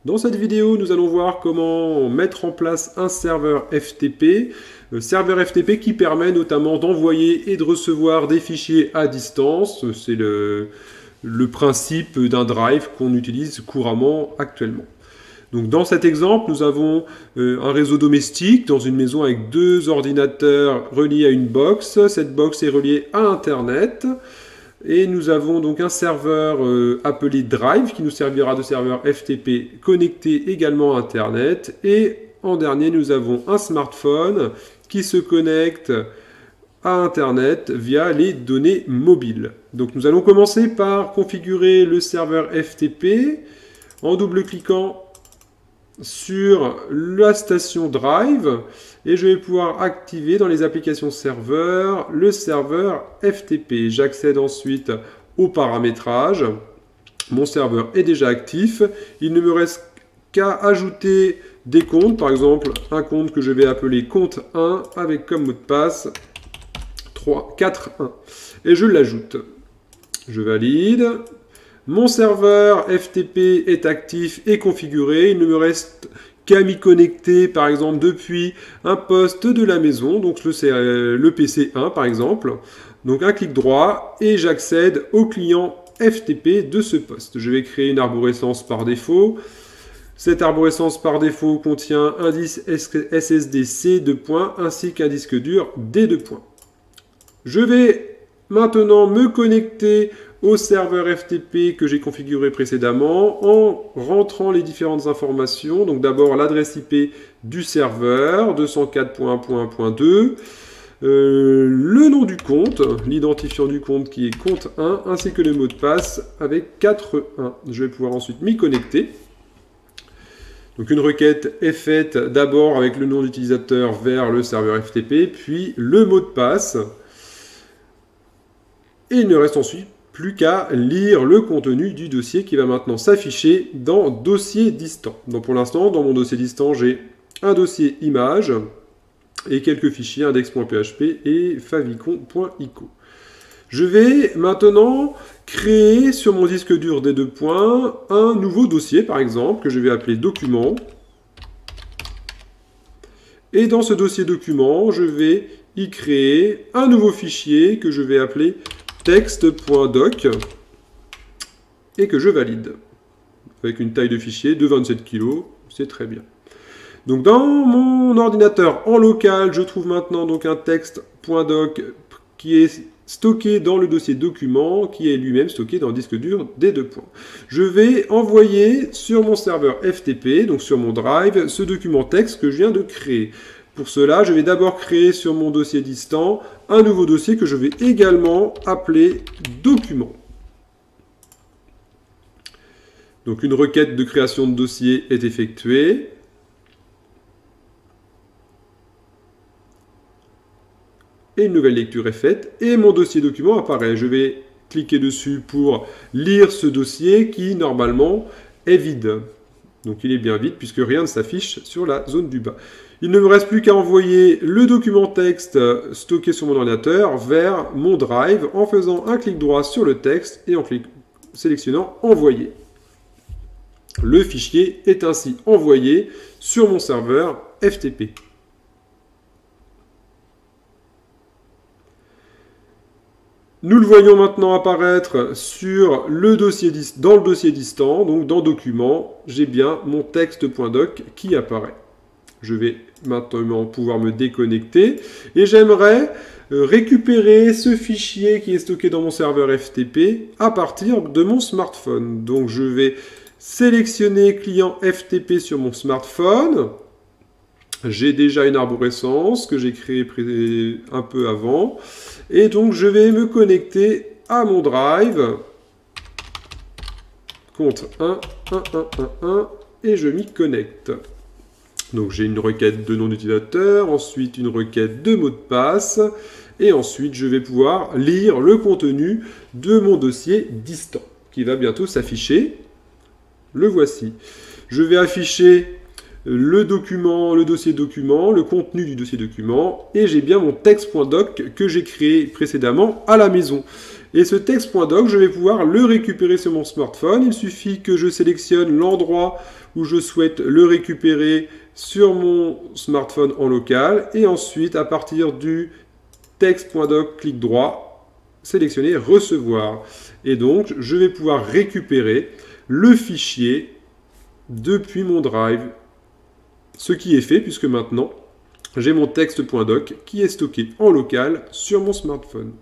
Dans cette vidéo, nous allons voir comment mettre en place un serveur FTP. Serveur FTP qui permet notamment d'envoyer et de recevoir des fichiers à distance. C'est le principe d'un drive qu'on utilise couramment actuellement. Donc dans cet exemple, nous avons un réseau domestique dans une maison avec deux ordinateurs reliés à une box. Cette box est reliée à Internet. Et nous avons donc un serveur appelé Drive qui nous servira de serveur FTP connecté également à Internet. Et en dernier, nous avons un smartphone qui se connecte à Internet via les données mobiles. Donc nous allons commencer par configurer le serveur FTP en double-cliquant sur la station Drive et je vais pouvoir activer dans les applications serveurs le serveur FTP. J'accède ensuite au paramétrage. Mon serveur est déjà actif. Il ne me reste qu'à ajouter des comptes, par exemple un compte que je vais appeler compte 1 avec comme mot de passe 341 et je l'ajoute. Je valide. Mon serveur FTP est actif et configuré. Il ne me reste qu'à m'y connecter, par exemple, depuis un poste de la maison. Donc, c'est le PC 1, par exemple. Donc, un clic droit et j'accède au client FTP de ce poste. Je vais créer une arborescence par défaut. Cette arborescence par défaut contient un disque SSD C2 points ainsi qu'un disque dur D2 points. Je vais maintenant me connecter au serveur FTP que j'ai configuré précédemment en rentrant les différentes informations. Donc d'abord l'adresse IP du serveur 204.1.1.2, le nom du compte, l'identifiant du compte qui est compte 1, ainsi que le mot de passe avec 4.1. Je vais pouvoir ensuite m'y connecter. Donc une requête est faite d'abord avec le nom d'utilisateur vers le serveur FTP, puis le mot de passe. Et il ne reste ensuite plus qu'à lire le contenu du dossier qui va maintenant s'afficher dans dossier distant. Donc pour l'instant, dans mon dossier distant, j'ai un dossier image et quelques fichiers index.php et favicon.ico. Je vais maintenant créer sur mon disque dur des 2 points un nouveau dossier, par exemple, que je vais appeler document. Et dans ce dossier document, je vais y créer un nouveau fichier que je vais appeler text.doc et que je valide avec une taille de fichier de 27 kg, c'est très bien. Donc dans mon ordinateur en local, je trouve maintenant donc un text.doc qui est stocké dans le dossier document qui est lui-même stocké dans le disque dur des 2 points. Je vais envoyer sur mon serveur FTP, donc sur mon drive, ce document texte que je viens de créer. Pour cela, je vais d'abord créer sur mon dossier distant un nouveau dossier que je vais également appeler document. Donc une requête de création de dossier est effectuée. Et une nouvelle lecture est faite et mon dossier document apparaît. Je vais cliquer dessus pour lire ce dossier qui normalement est vide. Donc il est bien vide puisque rien ne s'affiche sur la zone du bas. Il ne me reste plus qu'à envoyer le document texte stocké sur mon ordinateur vers mon drive en faisant un clic droit sur le texte et en sélectionnant envoyer. Le fichier est ainsi envoyé sur mon serveur FTP. Nous le voyons maintenant apparaître sur le dossier dans le dossier distant, donc dans Documents, j'ai bien mon texte.doc qui apparaît. Je vais maintenant pouvoir me déconnecter et j'aimerais récupérer ce fichier qui est stocké dans mon serveur FTP à partir de mon smartphone. Donc je vais sélectionner client FTP sur mon smartphone. J'ai déjà une arborescence que j'ai créée un peu avant. Et donc, je vais me connecter à mon drive. Compte 1, 1, 1, 1, 1. Et je m'y connecte. Donc, j'ai une requête de nom d'utilisateur. Ensuite, une requête de mot de passe. Et ensuite, je vais pouvoir lire le contenu de mon dossier distant qui va bientôt s'afficher. Le voici. Je vais afficher le document, le dossier document, le contenu du dossier document, et j'ai bien mon texte.doc que j'ai créé précédemment à la maison. Et ce texte.doc, je vais pouvoir le récupérer sur mon smartphone. Il suffit que je sélectionne l'endroit où je souhaite le récupérer sur mon smartphone en local, et ensuite, à partir du texte.doc, clic droit, sélectionner recevoir. Et donc, je vais pouvoir récupérer le fichier depuis mon drive. Ce qui est fait puisque maintenant, j'ai mon texte.doc qui est stocké en local sur mon smartphone.